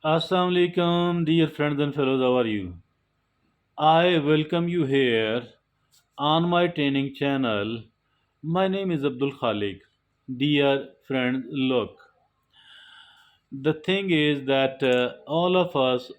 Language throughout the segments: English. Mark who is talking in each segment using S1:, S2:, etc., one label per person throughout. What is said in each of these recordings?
S1: Assalamu alaikum, dear friends and fellows. How are you? I welcome you here on my training channel. My name is Abdul Khalik. Dear friends, look, the thing is that and all of us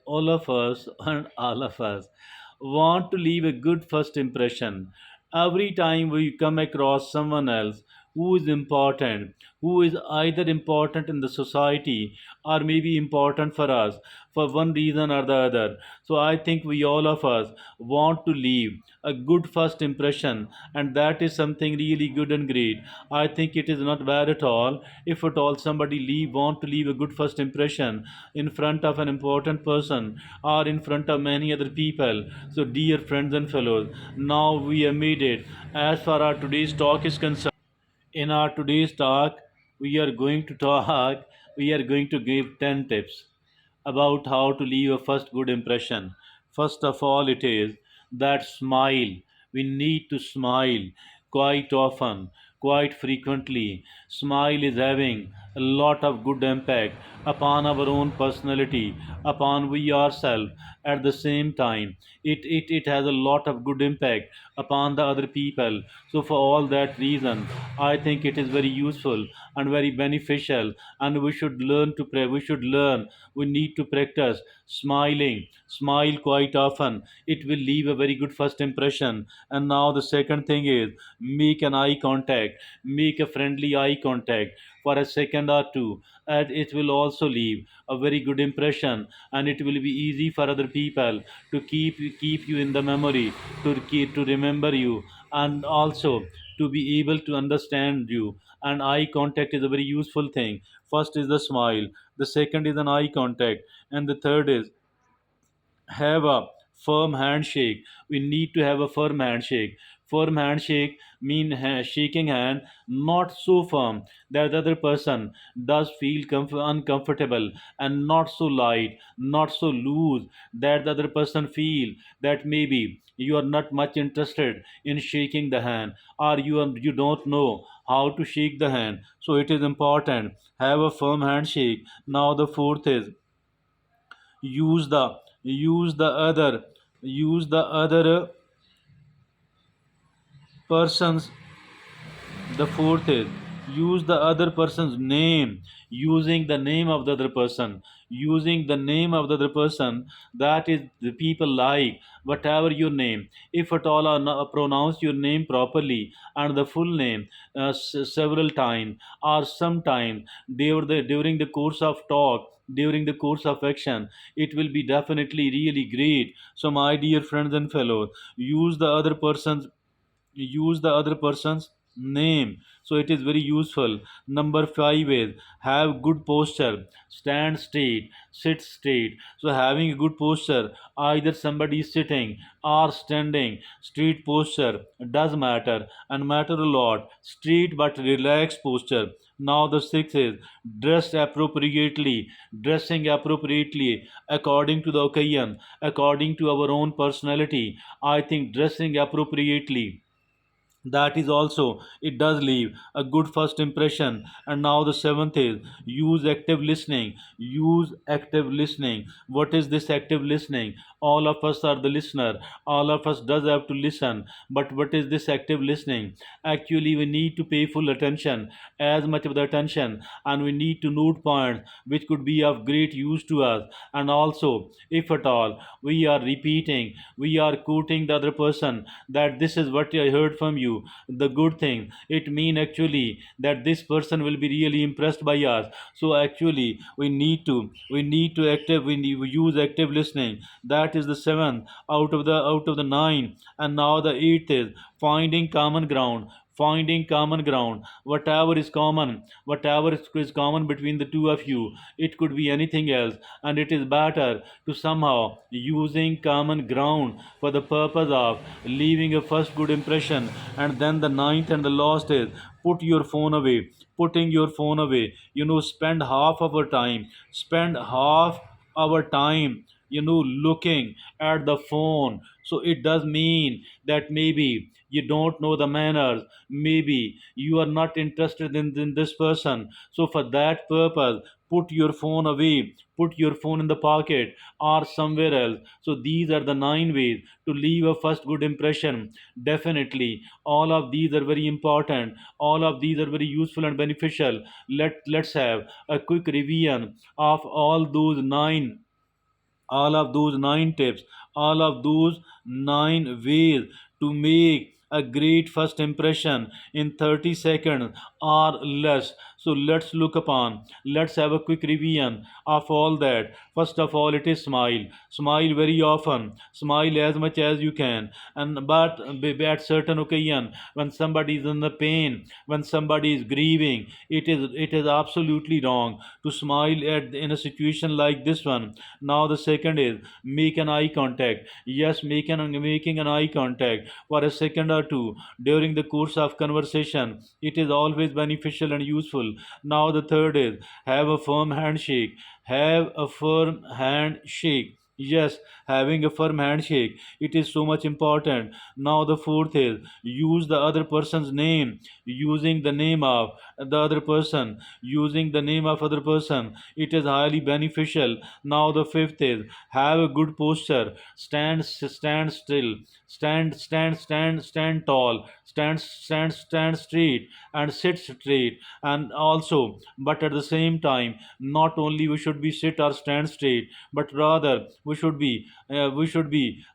S1: want to leave a good first impression every time we come across someone else who is important, who is either important in the society or maybe important for us for one reason or the other. So I think we all of us want to leave a good first impression, and that is something really good and great. I think it is not bad at all if at all somebody want to leave a good first impression in front of an important person or in front of many other people. So dear friends and fellows, now we have made it. As far our today's talk is concerned, in our today's talk, we are going to give 10 tips about how to leave a first good impression. First of all, it is that smile. We need to smile quite often, quite frequently. Smile is having a lot of good impact upon our own personality, upon we ourselves. At the same time, it has a lot of good impact upon the other people. So for all that reason, I think it is very useful and very beneficial, and we should learn to pray. We should learn. We need to practice smiling. Smile quite often. It will leave a very good first impression. And now the second thing is make an eye contact. Make a friendly eye contact for a second or two, and it will also leave a very good impression, and it will be easy for other people to keep you in the memory, to remember you, and also to be able to understand you. And eye contact is a very useful thing. First is the smile, the second is an eye contact, and the third is have a firm handshake. We need to have a firm handshake. Firm handshake mean shaking hand not so firm that the other person does feel uncomfortable, and not so light, not so loose that the other person feel that maybe you are not much interested in shaking the hand, or you don't know how to shake the hand. So it is important have a firm handshake. Now the fourth is use the use the other use the other person's the fourth is use the other person's name. Using the name of the other person, using the name of the other person, that is the people like whatever your name, if at all pronounce your name properly and the full name several times or sometime during the course of talk, during the course of action, it will be definitely really great. So my dear friends and fellows, use the other person's use the other person's name. So it is very useful. Number 5 is have good posture. Stand straight, sit straight. So having a good posture, either somebody is sitting or standing, straight posture does matter and matter a lot. Straight but relaxed posture. Now the sixth is dress appropriately. Dressing appropriately according to the occasion, according to our own personality. I think dressing appropriately, that is also, it does leave a good first impression. And now the seventh is use active listening. Use active listening. What is this active listening? All of us are the listener, all of us does have to listen, but what is this active listening? Actually we need to pay full attention, as much of the attention, and we need to note points which could be of great use to us. And also, if at all we are repeating, we are quoting the other person that this is what I heard from you, the good thing, it mean actually that this person will be really impressed by us. So actually we use active listening. That is the seventh out of the nine. And now the eighth is finding common ground. Finding common ground, whatever is common between the two of you, it could be anything else, and it is better to somehow using common ground for the purpose of leaving a first good impression. And then the ninth and the last is put your phone away. Putting your phone away, spend half our time, looking at the phone. So it does mean that maybe you don't know the manners, maybe you are not interested in this person. So for that purpose, put your phone away, put your phone in the pocket or somewhere else. So these are the 9 ways to leave a first good impression. Definitely, all of these are very important. All of these are very useful and beneficial. Let's have a quick revision of all of those 9 tips, all of those 9 ways to make a great first impression in 30 seconds or less. So let's have a quick revision of all that. First of all, it is smile. Smile very often, smile as much as you can. And but at certain occasion, when somebody is in the pain, when somebody is grieving, it is absolutely wrong to smile in a situation like this one. Now the second is make an eye contact. Yes, making an eye contact for a second or two during the course of conversation, it is always beneficial and useful. Now the third is have a firm handshake. Have a firm handshake. Yes, having a firm handshake, it is so much important. Now the fourth is use the other person's name. Using the name of the other person, using the name of other person, it is highly beneficial. Now the fifth is have a good posture. Stand still. Stand tall. Stand straight and sit straight. And also, but at the same time, not only we should be sit or stand straight, but rather we should be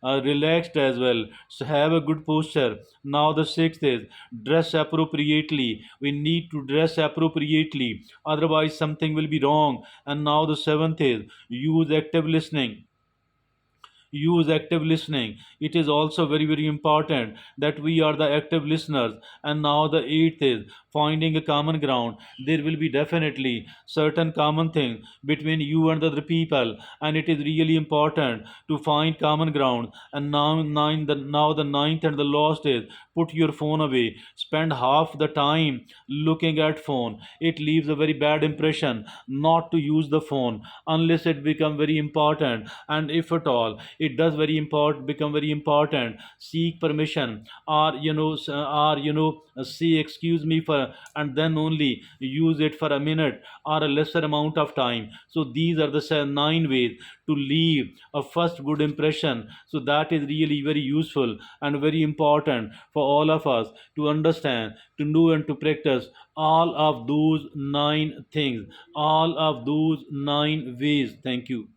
S1: relaxed as well. So have a good posture. Now the sixth is dress appropriately. We need to dress appropriately, otherwise something will be wrong. And now the seventh is use active listening. It is also very very important that we are the active listeners. And now the eighth is finding a common ground. There will be definitely certain common things between you and the other people, and it is really important to find common ground. And now the ninth and the last is put your phone away. Spend half the time looking at phone. It leaves a very bad impression not to use the phone unless it become very important. And if at all it does very important become very important, seek permission, or say excuse me for, and then only use it for a minute or a lesser amount of time. So these are the 9 ways to leave a first good impression. So that is really very useful and very important for all of us to understand, to know, and to practice all of those 9 things, all of those 9 ways. Thank you.